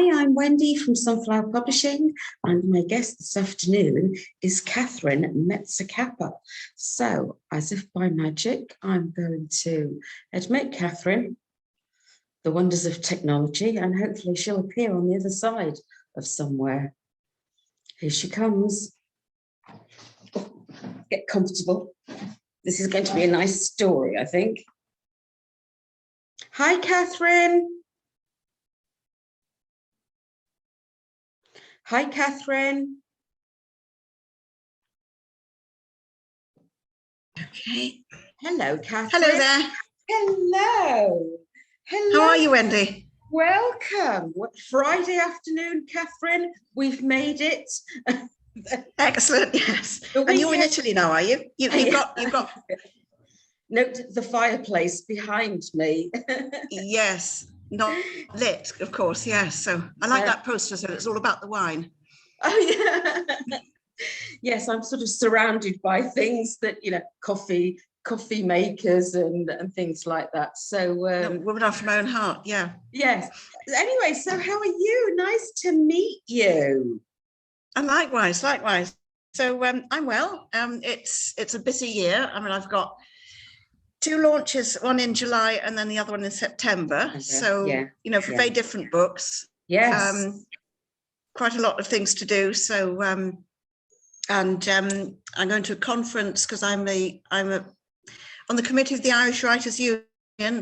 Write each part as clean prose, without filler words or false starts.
Hi, I'm Wendy from Sunflower Publishing, and my guest this afternoon is Katherine Mezzacappa. So, as if by magic, I'm going to admit Katherine, the wonders of technology, and hopefully she'll appear on the other side of somewhere. Here she comes. Get comfortable. This is going to be a nice story, I think. Hi, Katherine. Hi, Katherine. Okay. Hello, Katherine. Hello there. Hello. Hello. How are you, Wendy? Welcome. Friday afternoon, Katherine. We've made it. Excellent. Yes. And you're in Italy now, are you? You've got. Note the fireplace behind me. Yes. Not lit, of course. Yes. So I like that poster. So it's all about the wine. Oh yeah. Yes, I'm sort of surrounded by things that, coffee makers and things like that. So woman after my own heart. Yeah. Yes. Anyway, so how are you? Nice to meet you. And likewise. So I'm well. It's a busy year. I mean, I've got 2 launches, one in July and then the other one in September. So for very different books. Yes. Quite a lot of things to do. So I'm going to a conference because I'm on the committee of the Irish Writers Union.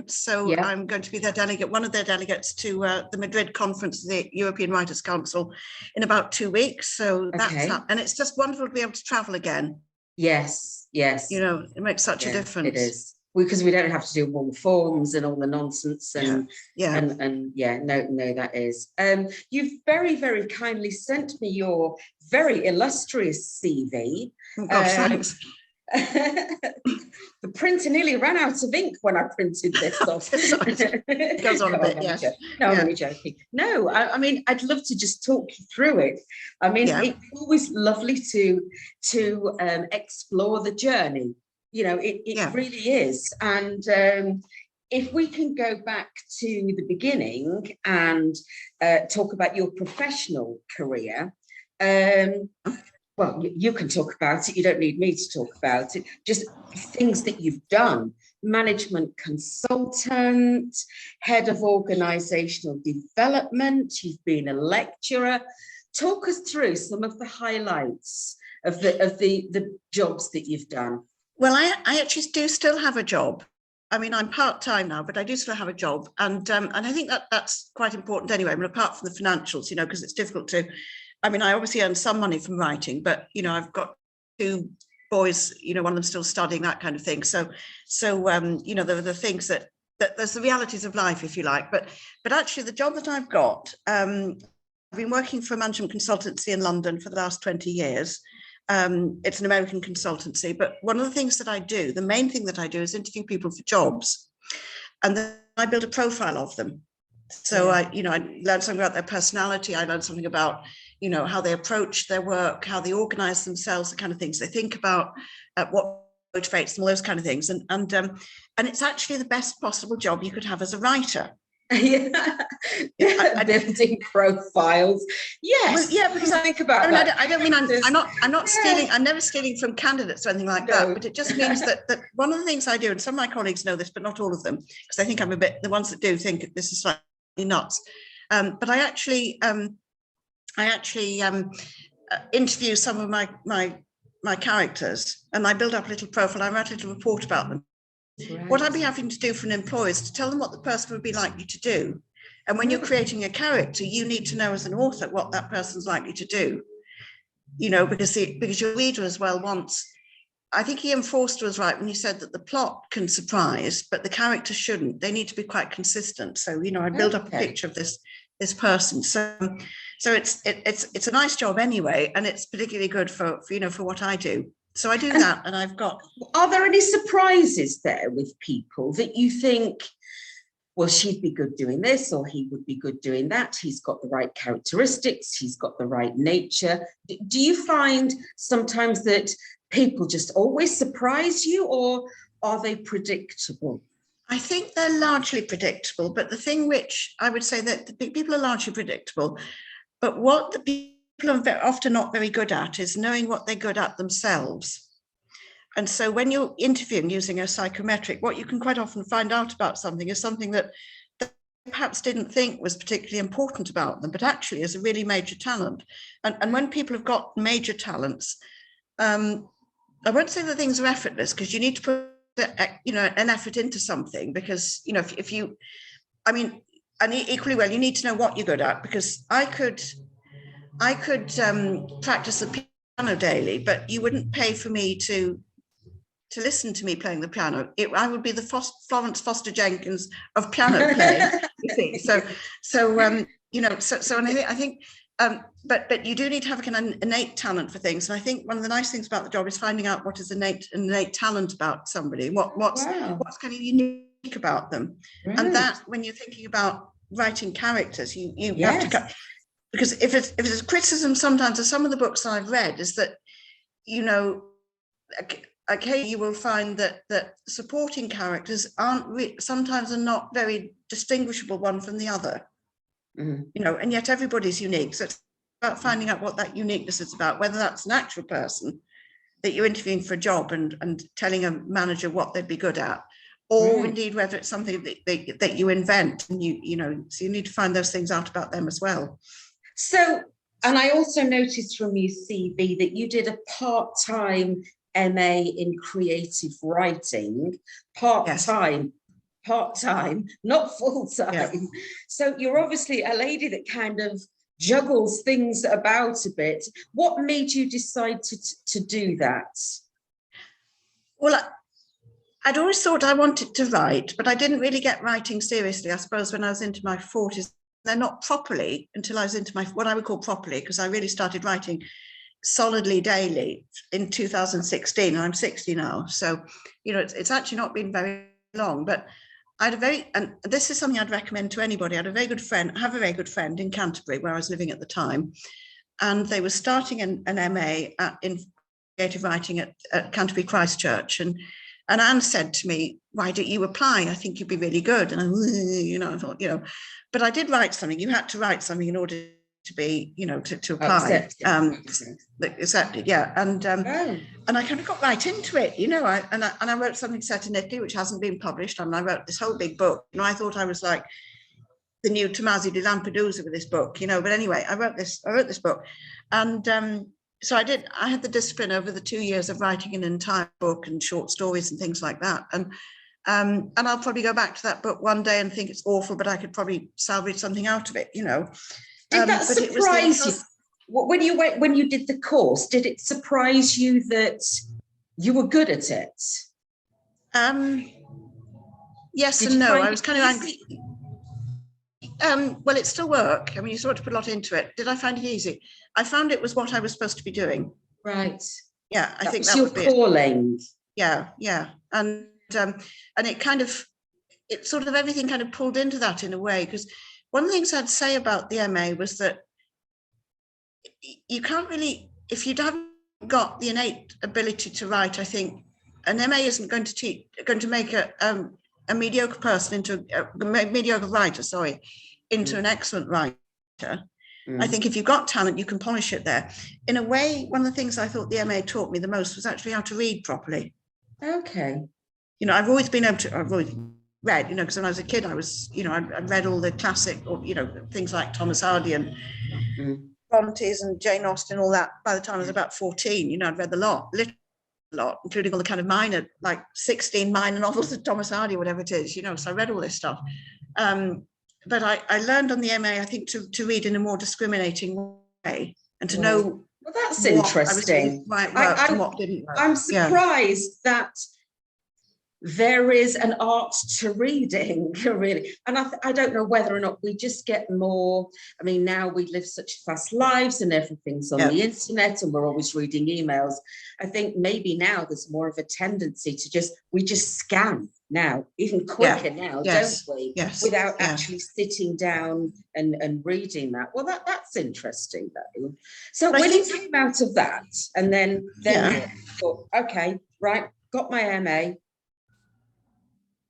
So I'm going to be their delegate, one of their delegates to the Madrid conference of the European Writers' Council in about 2 weeks. So and it's just wonderful to be able to travel again. Yes. It makes such a difference. It is. Because we don't have to do all the forms and all the nonsense and that is. You've very, very kindly sent me your very illustrious CV. Oh, gosh, thanks. The printer nearly ran out of ink when I printed this off. It goes on a bit, yes. I'm only joking. No, I mean, I'd love to just talk you through it. I mean, it's always lovely to explore the journey. It really is. And if we can go back to the beginning and talk about your professional career, well, you can talk about it. You don't need me to talk about it. Just things that you've done. Management consultant, head of organizational development. You've been a lecturer. Talk us through some of the highlights of the jobs that you've done. Well, I actually do still have a job. I mean, I'm part-time now, but I do still have a job. And I think that's quite important anyway. I mean, apart from the financials, because it's difficult to, I mean, I obviously earn some money from writing, but, I've got 2 boys, one of them still studying, that kind of thing. So there are the things that there's the realities of life, if you like. But actually the job that I've got, I've been working for a management consultancy in London for the last 20 years. It's an American consultancy, but one of the things that I do, the main thing that I do is interview people for jobs, and then I build a profile of them. So I learn something about their personality. I learn something about, how they approach their work, how they organize themselves, the kind of things they think about, what motivates them, all those kind of things. And it's actually the best possible job you could have as a writer. Building profiles. Yes. Well, because I think about that. I don't mean I'm not stealing. I'm never stealing from candidates or anything like that. But it just means that one of the things I do, and some of my colleagues know this, but not all of them, because I think I'm the ones that do think this is slightly nuts. But I actually interview some of my characters, and I build up a little profile. I write a little report about them. Right. What I'd be having to do for an employer is to tell them what the person would be likely to do. And when you're creating a character, you need to know as an author what that person's likely to do, because your reader as well wants, I think Ian Forster was right when he said that the plot can surprise, but the character shouldn't. They need to be quite consistent. So, I build up a picture of this person. So it's a nice job anyway, and it's particularly good for what I do. So I do that, and I've got. Are there any surprises there with people that you think, well, she'd be good doing this, or he would be good doing that? He's got the right characteristics. He's got the right nature. Do you find sometimes that people just always surprise you, or are they predictable? I think they're largely predictable, but the thing which I would say that the people are largely predictable, but what the people are often not very good at is knowing what they're good at themselves. And so when you're interviewing using a psychometric, what you can quite often find out about something is something that they perhaps didn't think was particularly important about them, but actually is a really major talent. And when people have got major talents, I won't say that things are effortless, because you need to put an effort into something, because if you, I mean, and equally well, you need to know what you're good at, because I could practice the piano daily, but you wouldn't pay for me to listen to me playing the piano. I would be the Florence Foster Jenkins of piano playing. You see, and I think. But you do need to have an innate talent for things. And I think one of the nice things about the job is finding out what is innate talent about somebody, what's kind of unique about them. Right. And that, when you're thinking about writing characters, you have to cut, because if it's a criticism sometimes of some of the books that I've read, is that, okay, you will find that supporting characters sometimes are not very distinguishable one from the other. Mm-hmm. And yet everybody's unique. So it's about finding out what that uniqueness is about, whether that's an actual person that you're interviewing for a job and telling a manager what they'd be good at, or indeed whether it's something that you invent, and so you need to find those things out about them as well. So, and I also noticed from your CV that you did a part-time MA in creative writing, part-time. Yes. Part-time, not full-time. Yeah. So you're obviously a lady that kind of juggles things about a bit. What made you decide to do that? Well, I'd always thought I wanted to write, but I didn't really get writing seriously, I suppose, when I was into my 40s. They're not properly until I was into what I would call properly, because I really started writing solidly daily in 2016, and I'm 60 now. So, it's actually not been very long, but I had and this is something I'd recommend to anybody. I have a very good friend in Canterbury, where I was living at the time, and they were starting an MA in creative writing at Canterbury Christ Church, and Anne said to me, "Why don't you apply? I think you'd be really good." And I thought, but I did write something. You had to write something in order to be, to apply. Accepted, yeah. And I kind of got right into it, I wrote something set in Italy, which hasn't been published. And I wrote this whole big book. I thought I was like the new Tommaso di Lampedusa with this book, but anyway, I wrote this book. And so I had the discipline over the 2 years of writing an entire book and short stories and things like that. And I'll probably go back to that book one day and think it's awful, but I could probably salvage something out of it, Did that surprise you? When you did the course, did it surprise you that you were good at it? Yes and no. I was kind of angry. Well, it's still work. I mean, you sort of put a lot into it. Did I find it easy? I found it was what I was supposed to be doing. Right. Yeah, I think that was your calling. Yeah. And it kind of, it sort of everything kind of pulled into that in a way, because one of the things I'd say about the MA was that you can't really, if you haven't got the innate ability to write, I think an MA isn't going to make a mediocre person into a mediocre writer, into an excellent writer. I think if you've got talent, you can polish it there. In a way, one of the things I thought the MA taught me the most was actually how to read properly. Okay. I've always read, because when I was a kid, I was, I read all the classic, or, things like Thomas Hardy and Brontes and Jane Austen, all that. By the time I was about 14, I'd read literally a lot, including all the kind of minor, like 16 minor novels of Thomas Hardy, whatever it is, so I read all this stuff. But I learned on the MA, I think, to read in a more discriminating way and to know. Well, that's interesting. What didn't work. I'm surprised that there is an art to reading, really. And I don't know whether or not we just get more. I mean, now we live such fast lives and everything's on the internet and we're always reading emails. I think maybe now there's more of a tendency to we just scan now, even quicker now, don't we? Yes. Without actually sitting down and reading that. Well, that's interesting though. So when you came out of that and then you thought, okay, right, got my MA.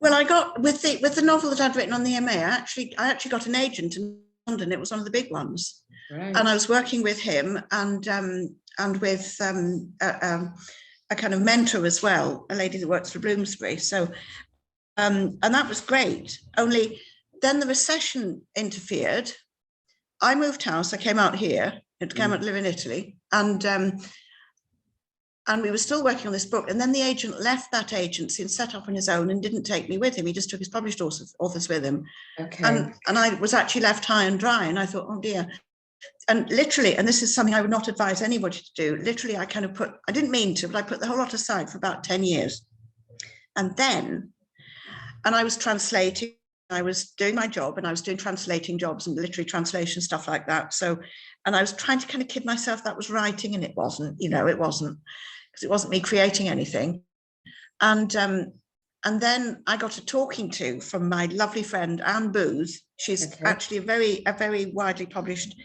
Well, I got with the novel that I'd written on the MA. I actually got an agent in London. It was one of the big ones, right. And I was working with him and with a kind of mentor as well, a lady that works for Bloomsbury. So, and that was great. Only then the recession interfered. I moved house. I came out here. Came out to live in Italy, and we were still working on this book. And then the agent left that agency and set up on his own and didn't take me with him. He just took his published authors with him. Okay. And I was actually left high and dry. And I thought, oh dear. And literally, and this is something I would not advise anybody to do, literally, I didn't mean to, but I put the whole lot aside for about 10 years. And I was translating. I was doing my job and I was doing translating jobs and literary translation, stuff like that. So, and I was trying to kind of kid myself that was writing, and it wasn't, it wasn't, because it wasn't me creating anything. And then I got a talking to from my lovely friend, Anne Booth. She's actually a very widely published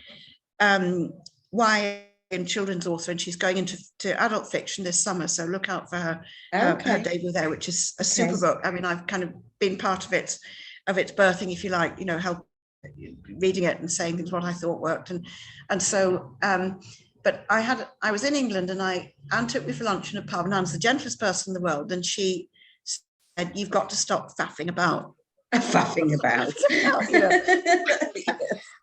YA and children's author, and she's going into adult fiction this summer. So look out for her, her debut there, which is a super book. I mean, I've kind of been part of its birthing, if you like, help reading it and saying things what I thought worked. And so, but I was in England, and Anne took me for lunch in a pub, and Anne's the gentlest person in the world. And she said, "You've got to stop faffing about." Faffing about.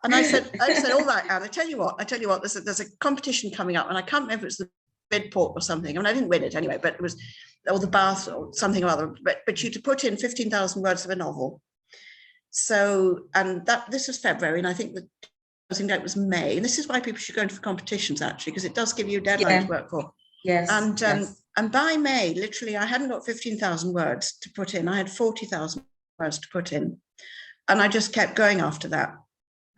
And I said, all right, Anne, I tell you what, there's a competition coming up, and I can't remember if it's the Bidport or something. I mean, I didn't win it anyway, but it was, or the Bath or something or other, but you to put in 15,000 words of a novel. So, and this was February, and I think the closing date was May. And this is why people should go into competitions, actually, because it does give you a deadline to work for. Yes. And by May, literally, I hadn't got 15,000 words to put in. I had 40,000 words to put in. And I just kept going after that.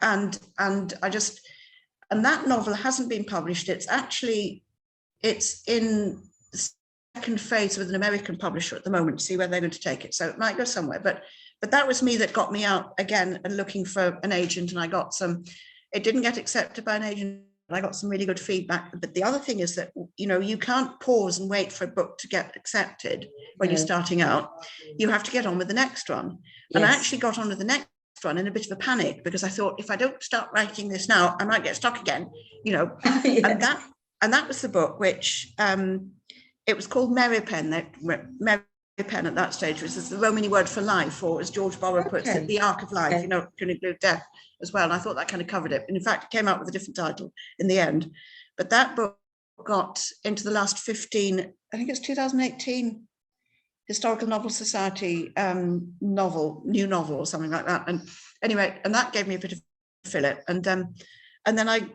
And that novel hasn't been published. It's in the second phase with an American publisher at the moment to see where they're going to take it. So it might go somewhere. But that was me that got me out again and looking for an agent. And I got it didn't get accepted by an agent. I got some really good feedback. But the other thing is that, you can't pause and wait for a book to get accepted when you're starting out. You have to get on with the next one. Yes. And I actually got on with the next one in a bit of a panic, because I thought, if I don't start writing this now, I might get stuck again, Yes. and that was the book, which it was called Meripen. Meripen at that stage, which is the Romany word for life, or as George Borrow puts it, the arc of life, can include death as well. And I thought that kind of covered it. And in fact, it came out with a different title in the end. But that book got into the last 15, I think it's 2018 Historical Novel Society new novel or something like that. And anyway, and that gave me a bit of a fillip. And then I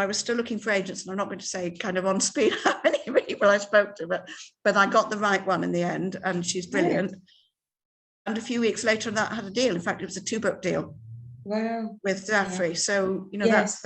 was still looking for agents, and I'm not going to say kind of on speed how many people I spoke to, but I got the right one in the end, and she's brilliant. Yeah. And a few weeks later, that had a deal. In fact, it was a 2-book deal. Wow. With Zaffre. Yeah. So, yes.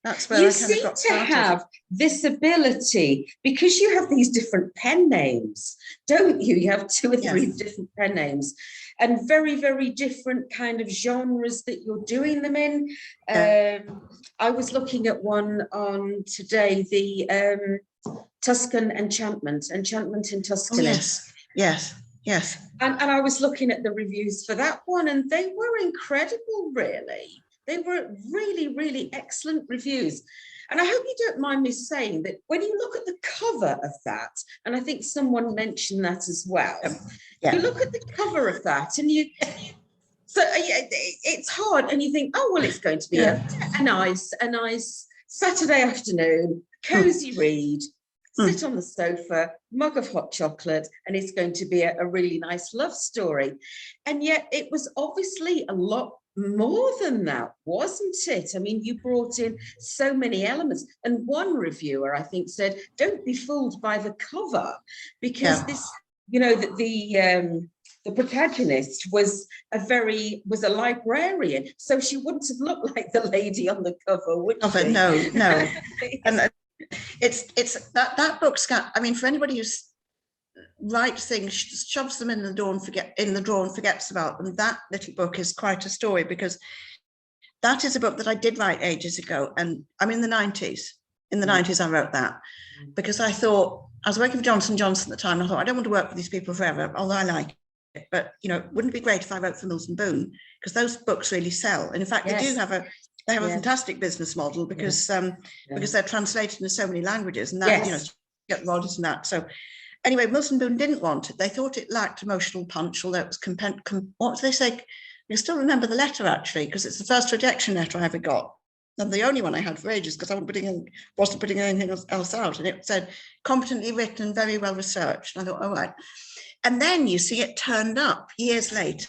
that's where you seem to have this ability, because you have these different pen names, don't you? You have 2 or 3 different pen names, and very, very different kind of genres that you're doing them in. I was looking at one on today, the Tuscan Enchantment in Tuscany. Oh, yes. And I was looking at the reviews for that one, and they were incredible, really. They were really, really excellent reviews. And I hope you don't mind me saying that when you look at the cover of that, and I think someone mentioned that as well, you look at the cover of that, and it's hard, and you think, oh, well, it's going to be a nice Saturday afternoon, cozy read, sit on the sofa, mug of hot chocolate, and it's going to be a really nice love story. And yet it was obviously a lot more than that, wasn't it? I mean, you brought in so many elements. And one reviewer, I think, said, don't be fooled by the cover, because this, the protagonist was a librarian, so she wouldn't have looked like the lady on the cover, would she? No. And it's that book's got, I mean, for anybody who's writes things, shoves them in the drawer and forgets about them, that little book is quite a story, because that is a book that I did write ages ago, and I'm in the 90s. In the 90s, I wrote that because I thought, I was working for Johnson & Johnson at the time, and I thought, I don't want to work with these people forever, although I like but wouldn't it be great if I wrote for Mills and Boon, because those books really sell. And in fact, Yes. they do have a fantastic business model because they're translated into so many languages, and that get royalties and that. So anyway, Mills and Boon didn't want it. They thought it lacked emotional punch, although it was what do they say? I still remember the letter, actually, because it's the first rejection letter I ever got, and the only one I had for ages, because I wasn't putting anything else out. And it said, competently written, very well researched. And I thought, all right. And then you see it turned up years later.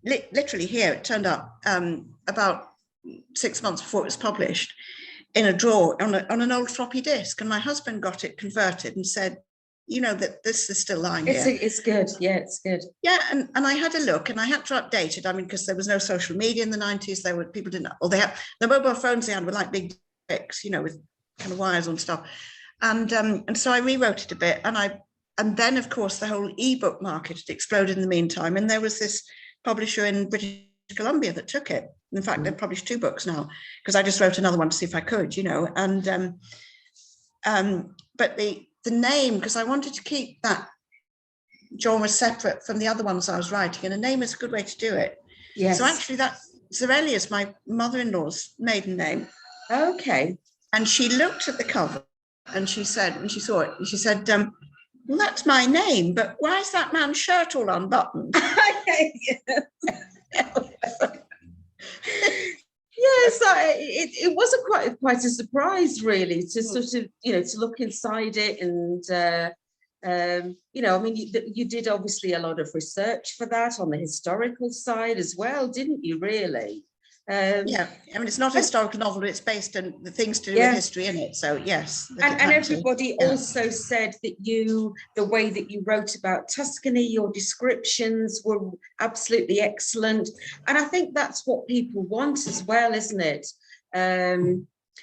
Literally here, it turned up about 6 months before it was published in a drawer on an old floppy disk. And my husband got it converted and said, that this is still lying here. It's good. Yeah, it's good. Yeah, and I had a look, and I had to update it. I mean, because there was no social media in the 90s. People didn't, or they had the mobile phones they had were like big bricks, with kind of wires and stuff. And so I rewrote it a bit, and then of course the whole ebook market had exploded in the meantime, and there was this publisher in British Columbia that took it. In fact, they've published 2 books now, because I just wrote another one to see if I could, but the name, because I wanted to keep that genre separate from the other ones I was writing, and a name is a good way to do it. Yes. So actually, that Zarrelli is my mother-in-law's maiden name. Okay. And she looked at the cover, and she said, when she saw it, she said, well, that's my name, but why is that man's shirt all unbuttoned? Yes, it was quite a surprise, really, to sort of, to look inside it. And, you did obviously a lot of research for that on the historical side as well, didn't you, really? It's not a historical novel, but it's based on the things to do with history in it. So yes. And everybody also said that the way that you wrote about Tuscany, your descriptions were absolutely excellent. And I think that's what people want as well, isn't it?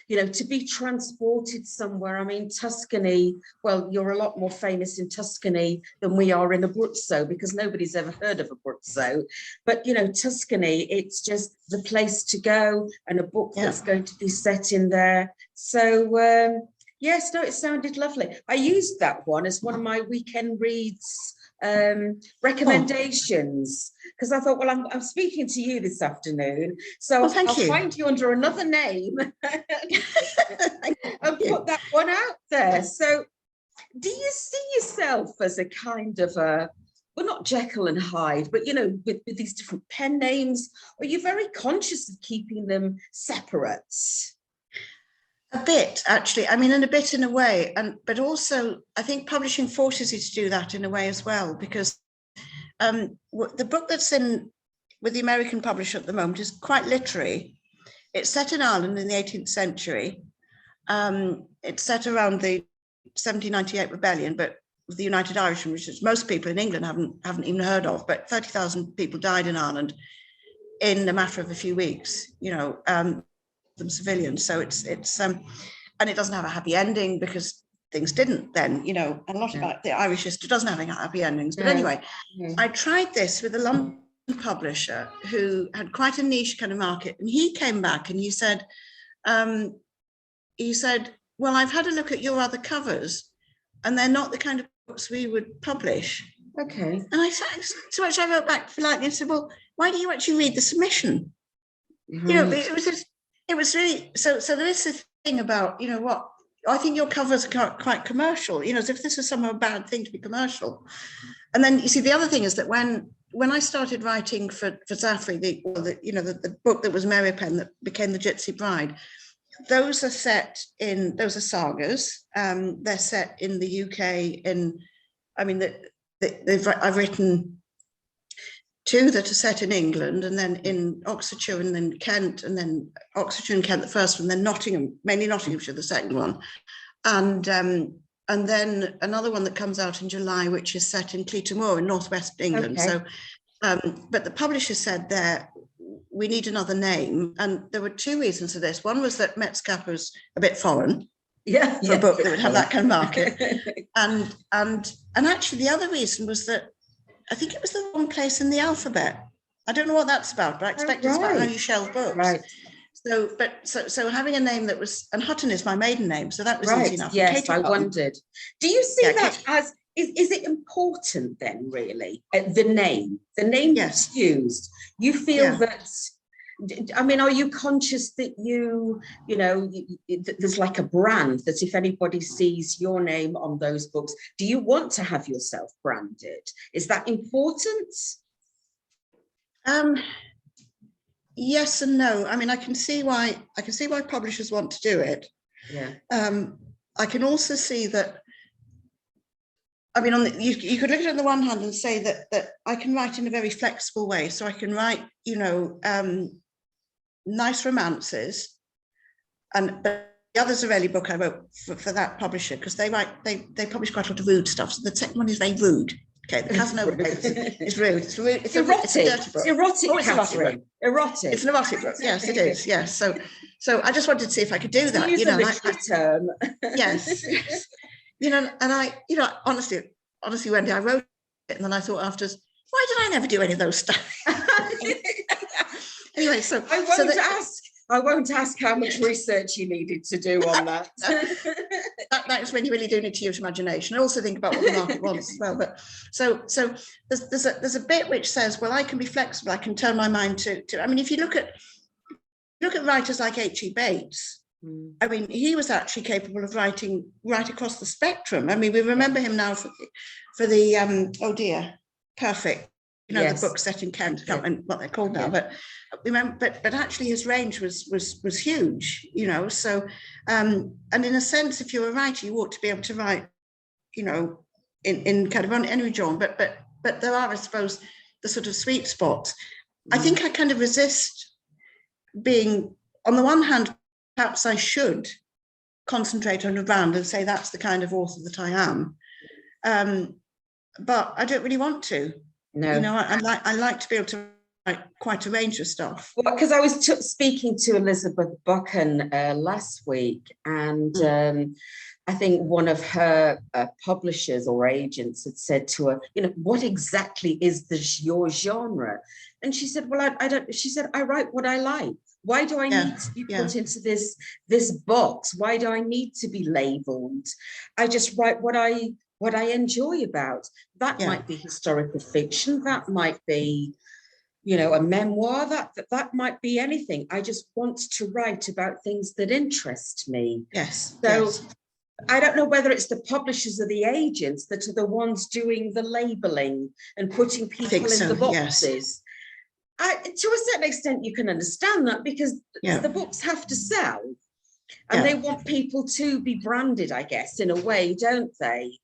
To be transported somewhere. I mean, Tuscany, well, you're a lot more famous in Tuscany than we are in Abruzzo, because nobody's ever heard of Abruzzo. But, Tuscany, it's just the place to go, and a book that's going to be set in there. So, yes, no, it sounded lovely. I used that one as one of my weekend reads recommendations, because I thought, well, I'm speaking to you this afternoon, so I'll find you under another name and put that one out there. So do you see yourself as a kind of not Jekyll and Hyde, but with these different pen names, or are you very conscious of keeping them separate? A bit, actually. I mean, and a bit in a way, but also I think publishing forces you to do that in a way as well, because the book that's in with the American publisher at the moment is quite literary. It's set in Ireland in the 18th century. It's set around the 1798 rebellion, but with the United Irishmen, which is most people in England haven't even heard of. But 30,000 people died in Ireland in a matter of a few weeks. Them civilians, so it's and it doesn't have a happy ending, because things didn't then, and a lot about the Irish history doesn't have happy endings. But anyway, I tried this with a London publisher who had quite a niche kind of market, and he came back and he said, well, I've had a look at your other covers, and they're not the kind of books we would publish. Okay. And I said, so much I wrote back politely and said, well, why don't you actually read the submission? Right. It was really, so there is a thing about, what, I think your covers are quite commercial, as if this was somehow a bad thing to be commercial. And then you see, the other thing is that when I started writing for Zaffre, the book that was Mary Pen that became The Gypsy Bride, those are sagas. They're set in the UK. I've written 2 that are set in England, and then in Oxfordshire, and then Kent, and then Oxfordshire and Kent, the first one, then Nottingham, mainly Nottinghamshire, the second one. And then another one that comes out in July, which is set in Cleator Moor in northwest England. Okay. So, but the publisher said there, we need another name. And there were 2 reasons for this. One was that Mezzacappa was a bit foreign. For a book that would have that kind of market. and actually the other reason was that I think it was the wrong place in the alphabet. I don't know what that's about, but I expect it's about how you shelve books. Right. So having a name that was, and Hutton is my maiden name, so that was easy enough. Yes, Katie Hutton. Wondered. Do you see that as is it important then, really? The name that's used. You feel that, I mean, are you conscious that there's like a brand that if anybody sees your name on those books, do you want to have yourself branded? Is that important? Yes and no. I mean, I can see why publishers want to do it. Yeah. I can also see that. I mean, you could look at it on the one hand and say that I can write in a very flexible way. So I can write, nice romances, but the other Zarrelli book I wrote for that publisher, because they publish quite a lot of rude stuff. So the second one is very rude. Okay, the Casanova book is rude. It's rude. It's erotic. It's a dirty book. It's erotic. Oh, it's Catherine. Erotic. It's an erotic book. Yes, it is. Yes. So I just wanted to see if I could do that. Use a literary term. Yes. And honestly, Wendy, I wrote it and then I thought afterwards, why did I never do any of those stuff? Anyway, so I won't ask how much research you needed to do on that. That's when you really do need to use imagination. I also think about what the market wants as well. But so there's a bit which says, well, I can be flexible. I can turn my mind to. I mean, if you look at writers like H.E. Bates, I mean, he was actually capable of writing right across the spectrum. I mean, we remember him now for the Perfect. The book set in Kent. I can't remember what they're called now, but remember, but actually his range was huge. So and in a sense, if you're a writer, you ought to be able to write, in kind of any genre. But there are, I suppose, the sort of sweet spots. I think I kind of resist being, on the one hand, perhaps I should concentrate on a brand and say that's the kind of author that I am, but I don't really want to. No, I like to be able to write quite a range of stuff. Well, because I was speaking to Elizabeth Buchan last week, and I think one of her publishers or agents had said to her, what exactly is your genre? And she said, well, I don't. She said, I write what I like. Why do I need to be put into this box? Why do I need to be labeled? I just write what I enjoy about. That might be historical fiction. That might be, a memoir. That might be anything. I just want to write about things that interest me. Yes. So I don't know whether it's the publishers or the agents that are the ones doing the labeling and putting people in the boxes. Yes. To a certain extent, you can understand that because the books have to sell, and they want people to be branded, I guess, in a way, don't they?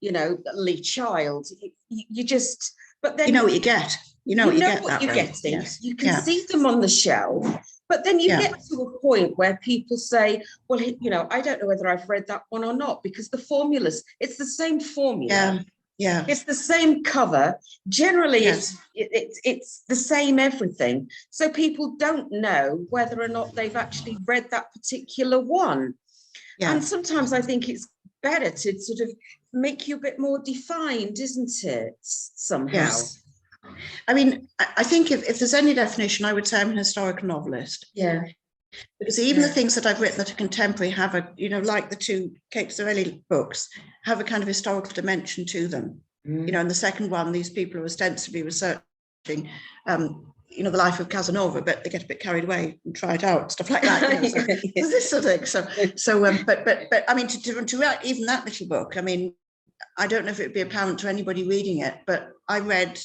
Lee Child, you just, but then what you get. You know what you're getting. Yes. You can see them on the shelf, but then you get to a point where people say, well, I don't know whether I've read that one or not, because the formulas, it's the same formula. Yeah. It's the same cover. Generally, it's the same everything. So people don't know whether or not they've actually read that particular one. Yeah. And sometimes I think it's better to sort of make you a bit more defined, isn't it? Somehow. Yes. I mean, I think if there's any definition, I would say I'm an historical novelist. Yeah. Because even the things that I've written that are contemporary have like the two Kate Zarrelli books, have a kind of historical dimension to them. In the second one, these people are ostensibly researching, the life of Casanova, but they get a bit carried away and try it out, stuff like that. So this sort of thing. But I mean, to write even that little book, I mean, I don't know if it would be apparent to anybody reading it, but I read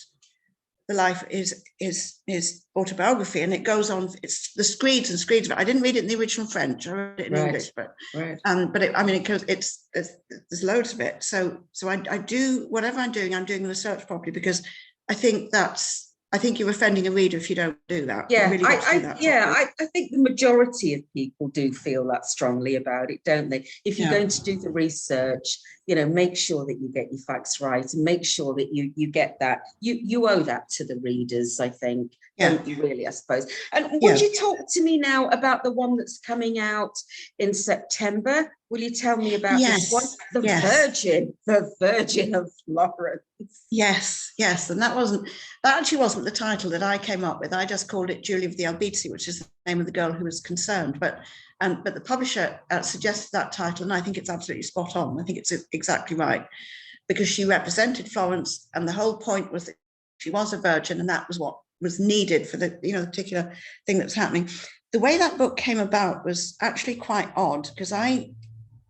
the life is his autobiography, and it goes on. It's the screeds and screeds of it. I didn't read it in the original French. I read it in English, but it goes. There's loads of it. So I do whatever I'm doing the research properly, because I think you're offending a reader if you don't do that. Yeah, really I think the majority of people do feel that strongly about it, don't they? If you're going to do the research, make sure that you get your facts right, and make sure that you get that. You owe that to the readers, I think. Don't you really, I suppose? And would you talk to me now about the one that's coming out in September? Will you tell me about this one? The Virgin of Florence. Yes. And that actually wasn't wasn't the title that I came up with. I just called it Julie of the Albizzi, which is the name of the girl who was concerned. But the publisher suggested that title, and I think it's absolutely spot on. I think it's exactly right, because she represented Florence, and the whole point was that she was a virgin, and that was what was needed for the particular thing that was happening. The way that book came about was actually quite odd, because I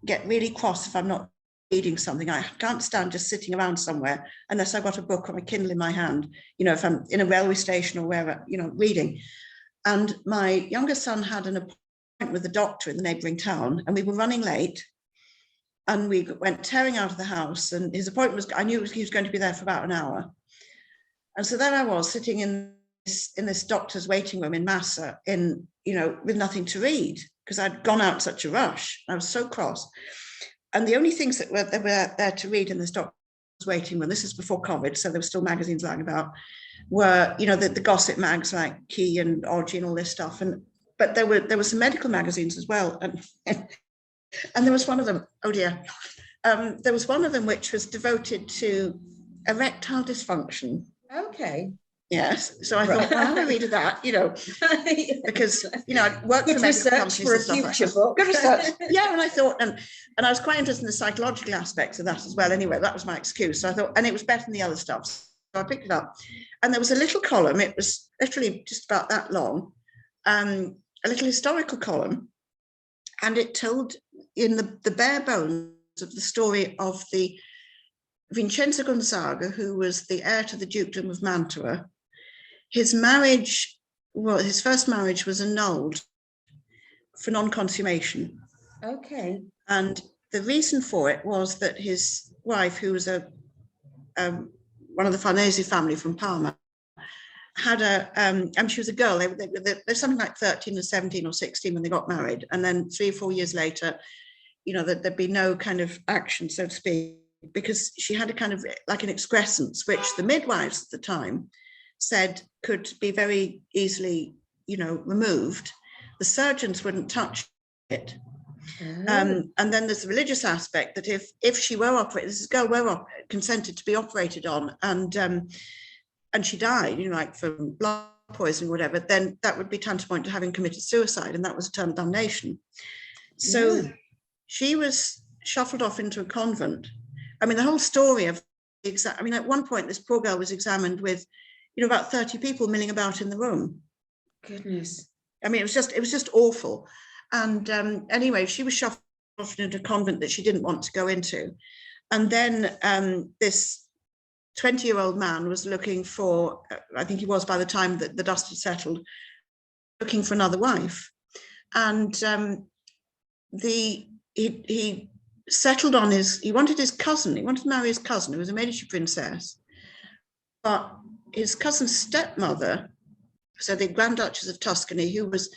get really cross if I'm not reading something. I can't stand just sitting around somewhere unless I've got a book or a Kindle in my hand, if I'm in a railway station or wherever, reading. And my younger son had an appointment with the doctor in the neighbouring town, and we were running late, and we went tearing out of the house, and his appointment was, I knew he was going to be there for about an hour. And so then I was sitting in this doctor's waiting room in Massa, with nothing to read, because I'd gone out such a rush. I was so cross. And the only things that were there to read in this doctor's waiting room, this is before COVID, so there were still magazines lying about, were, the gossip mags like Key and Orgy and all this stuff. But there were some medical magazines as well. And there was one of them, oh dear, there was one of them which was devoted to erectile dysfunction. Okay. Yes. So I thought, well, I'll read that, because, I worked for medical companies for a future book. Good research. Yeah. And I thought, and I was quite interested in the psychological aspects of that as well. Anyway, that was my excuse. So I thought, and it was better than the other stuff. So I picked it up, and there was a little column. It was literally just about that long, a little historical column. And it told in the bare bones of the story of the Vincenzo Gonzaga, who was the heir to the Dukedom of Mantua. His first marriage was annulled for non-consummation. Okay. And the reason for it was that his wife, who was one of the Farnese family from Parma, had she was a girl. They're something like 13 or 17 or 16 when they got married. And then 3 or 4 years later, there'd be no kind of action, so to speak, because she had a kind of like an excrescence, which the midwives at the time said could be very easily, removed. The surgeons wouldn't touch it. Oh. And then there's the religious aspect that if she were operated, this girl were consented to be operated on, and she died, like from blood poisoning or whatever, then that would be tantamount to having committed suicide, and that was a term of damnation. So she was shuffled off into a convent. I mean, the whole story of at one point, this poor girl was examined with, about 30 people milling about in the room. Goodness. I mean, it was just awful. And anyway, she was shuffled off into a convent that she didn't want to go into. And then this 20-year-old man was looking for, I think he was by the time that the dust had settled, looking for another wife. And he settled on he wanted to marry his cousin, who was a Medici princess. But his cousin's stepmother, so the Grand Duchess of Tuscany, who was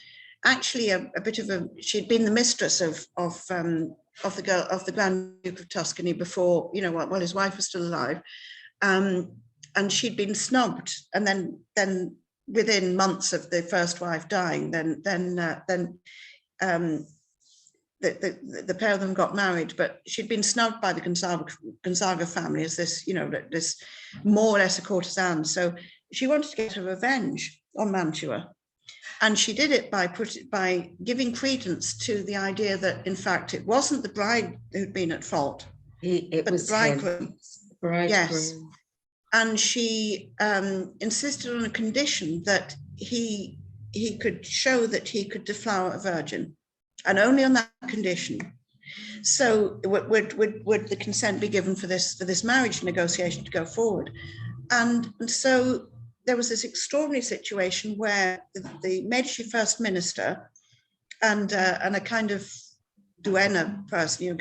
actually a bit of she'd been the mistress of the Grand Duke of Tuscany before, while his wife was still alive. And she'd been snubbed. And then within months of the first wife dying, the pair of them got married, but she'd been snubbed by the Gonzaga family as this, this more or less a courtesan. So she wanted to get her revenge on Mantua. And she did it by giving credence to the idea that, in fact, it wasn't the bride who'd been at fault, but the bridegroom. Yes. And she insisted on a condition that he could show that he could deflower a virgin. And only on that condition. So would the consent be given for this marriage negotiation to go forward? And so there was this extraordinary situation where the Medici first minister and a kind of duenna person, I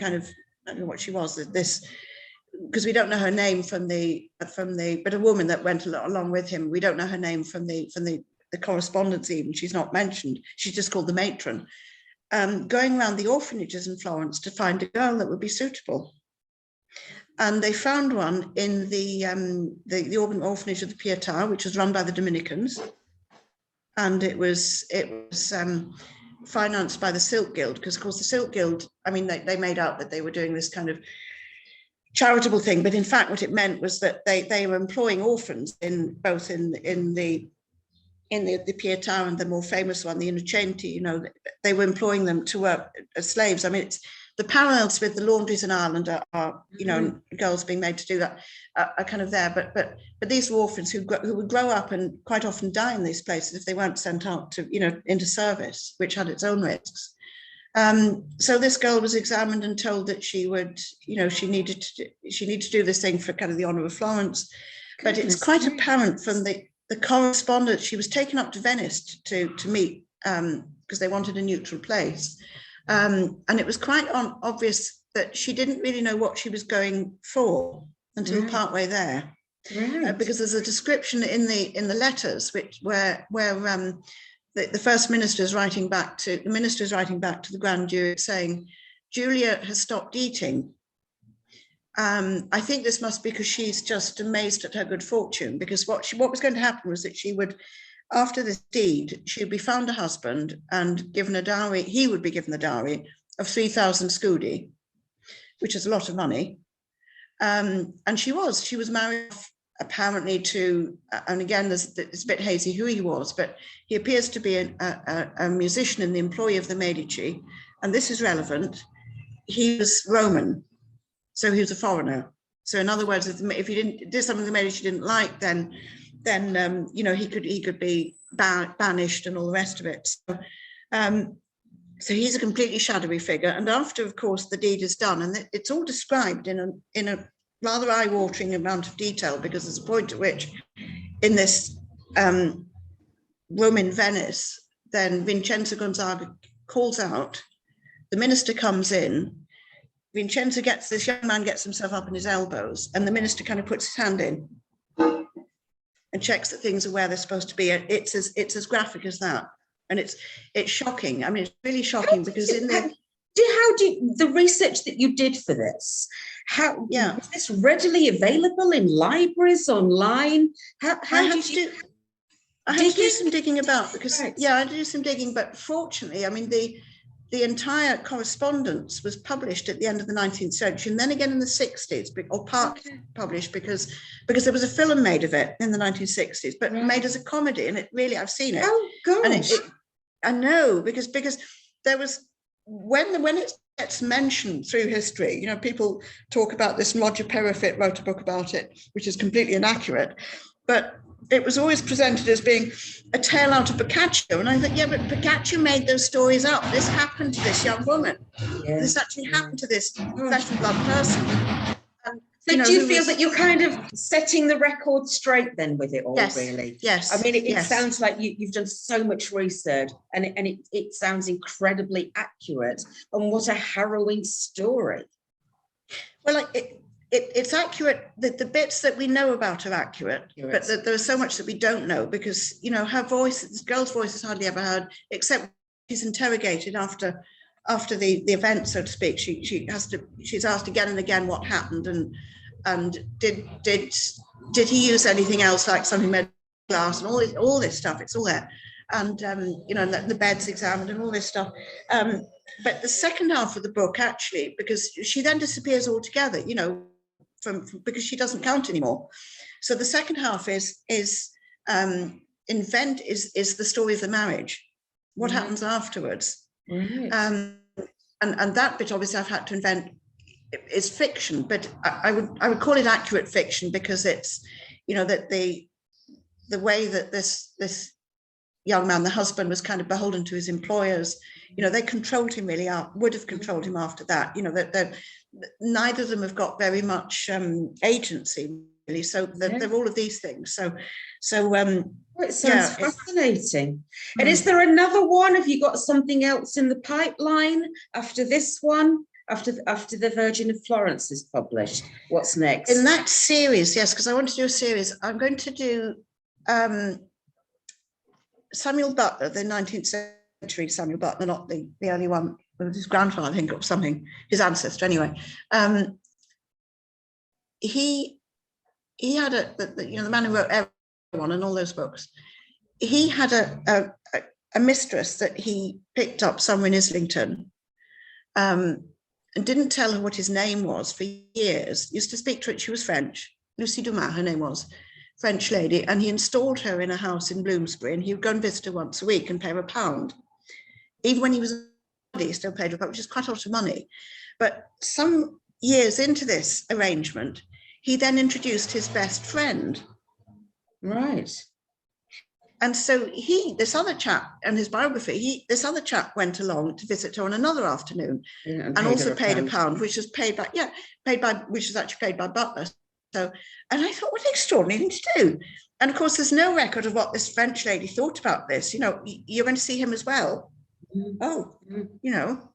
don't know what she was, because we don't know her name from but a woman that went along with him. We don't know her name from the correspondence even. She's not mentioned. She's just called the matron. Going around the orphanages in Florence to find a girl that would be suitable. And they found one in the orphanage of the Pietà, which was run by the Dominicans. And it was financed by the Silk Guild, because of course the Silk Guild, they made out that they were doing this kind of charitable thing, but in fact what it meant was that they were employing orphans in the Pietà and the more famous one, the Innocenti. You know, they were employing them to work as slaves. I mean, it's the parallels with the laundries in Ireland are you know, girls being made to do that are kind of there. But these were orphans who would grow up and quite often die in these places if they weren't sent out to, you know, into service, which had its own risks. So this girl was examined and told that she would, you know, she needed to do this thing for kind of the honour of Florence. But it's quite apparent from the correspondence. She was taken up to Venice to meet because they wanted a neutral place. And it was quite obvious that she didn't really know what she was going for until partway there. Because there's a description in the letters where the first minister is writing back to the grand jury saying, Julia has stopped eating. I think this must be because she's just amazed at her good fortune, because what was going to happen was that she would, after this deed, she would be found a husband and given a dowry. He would be given the dowry of 3,000 scudi, which is a lot of money. And she was married apparently to, and again, it's a bit hazy who he was, but he appears to be a musician in the employ of the Medici. And this is relevant. He was Roman, so he was a foreigner. So in other words, if he did something the Medici didn't like, then you know, he could be banished and all the rest of it. So he's a completely shadowy figure. And after, of course, the deed is done, and it's all described in a rather eye-watering amount of detail, because there's a point at which in this Roman Venice, then Vincenzo Gonzaga calls out, the minister comes in, this young man gets himself up on his elbows, and the minister kind of puts his hand in and checks that things are where they're supposed to be. It's as graphic as that. And it's shocking. I mean, it's really shocking because the research that you did for this, was this readily available in libraries, online? I had to do some digging about, because I had to do some digging, but fortunately, I mean, the entire correspondence was published at the end of the 19th century, and then again in the 60s, or part published because there was a film made of it in the 1960s, but made as a comedy, and it really, I've seen it. Oh gosh. And I know, because there was, when it gets mentioned through history, you know, people talk about this, and Roger Perrifit wrote a book about it, which is completely inaccurate, but it was always presented as being a tale out of Boccaccio. And I thought, yeah, but Boccaccio made those stories up. This happened to this young woman. Yeah. This actually happened to this flesh and blood person. So do you feel that you're kind of setting the record straight then with it all, really? Yes. I mean, it sounds like you've done so much research, and it sounds incredibly accurate. And what a harrowing story. Well, it's accurate. The bits that we know about are accurate, but there's so much that we don't know, because, you know, her voice, this girl's voice is hardly ever heard, except she's interrogated after the event, so to speak. She's asked again and again what happened, and did he use anything else, like something made of glass, and all this stuff. It's all there, and you know, the bed's examined and all this stuff. But the second half of the book, actually, because she then disappears altogether, you know, because she doesn't count anymore. So the second half is the story of the marriage, what happens afterwards. Right. And that bit, obviously, I've had to invent. Is fiction, but I would call it accurate fiction, because it's, you know, that the way that this young man, the husband, was kind of beholden to his employers. You know, they controlled him, really, would have controlled him after that. You know, that neither of them have got very much agency, really. So they're all of these things. So it sounds fascinating. And is there another one? Have you got something else in the pipeline after this one? After the Virgin of Florence is published, what's next? In that series, yes, because I want to do a series. I'm going to do Samuel Butler, the 19th century Samuel Butler, not the early one, his grandfather, I think, or something, his ancestor, anyway. He had the man who wrote Everyone and all those books. He had a mistress that he picked up somewhere in Islington. and didn't tell her what his name was for years. Used to speak to her. She was French. Lucy Dumas, her name was, French lady. And he installed her in a house in Bloomsbury, and he would go and visit her once a week and pay her £1. Even when he was he still paid her £1, which is quite a lot of money. But some years into this arrangement, he then introduced his best friend. Right. And so this other chap, and his biography, this other chap went along to visit her on another afternoon, and also paid £1, which was which was actually paid by Butler. So, and I thought, what an extraordinary thing to do. And of course, there's no record of what this French lady thought about this. You know, you're going to see him as well. Oh, you know,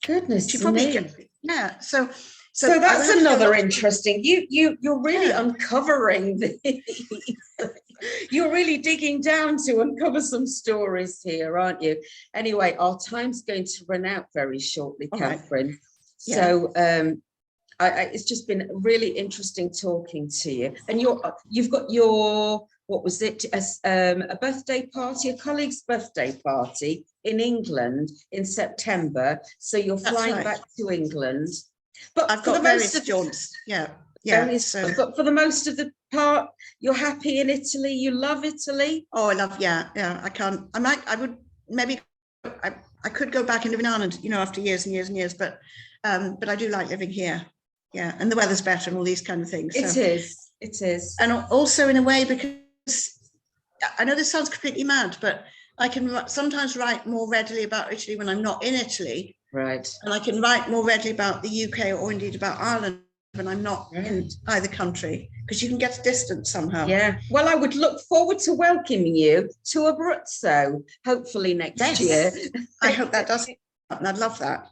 goodness, she probably, yeah. So that's another interesting. You're really uncovering the. You're really digging down to uncover some stories here, aren't you? Anyway, our time's going to run out very shortly, Katherine. Right. So it's just been really interesting talking to you. And you've got your, what was it? A birthday party, a colleague's birthday party in England in September. So you're flying back to England. But I've got various jaunts. Yeah. So. But for the most of the part, you're happy in Italy. You love Italy. Oh, I love. Yeah. I can't. I would maybe. I could go back and live in Ireland, you know, after years and years and years. But I do like living here. Yeah, and the weather's better and all these kind of things. So. It is. And also in a way, because I know this sounds completely mad, but I can sometimes write more readily about Italy when I'm not in Italy. Right. And I can write more readily about the UK or indeed about Ireland when I'm not in either country, because you can get a distance somehow. Yeah. Well, I would look forward to welcoming you to Abruzzo, hopefully next year. I hope that does. I'd love that.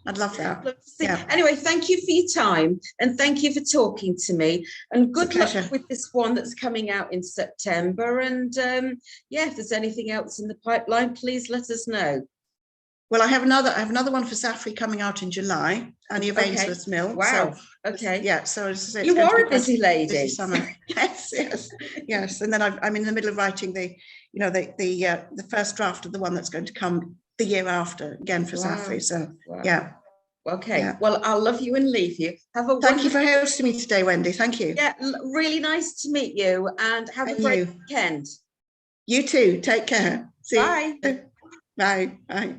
Yeah. Anyway, thank you for your time, and thank you for talking to me, and good luck with this one that's coming out in September. And if there's anything else in the pipeline, please let us know. Well, I have another one for Zaffre coming out in July, Annie of Ainsworth Mill. Wow. So, okay. Yeah. So it's you are a busy lady. Busy summer. yes. And then I'm in the middle of writing the first draft of the one that's going to come the year after, again for Zaffre. So yeah. Okay. Yeah. Well, I'll love you and leave you. Thank you for hosting me today, Wendy. Thank you. Yeah, really nice to meet you, and have a great weekend. You too. Take care. See Bye. You. Bye.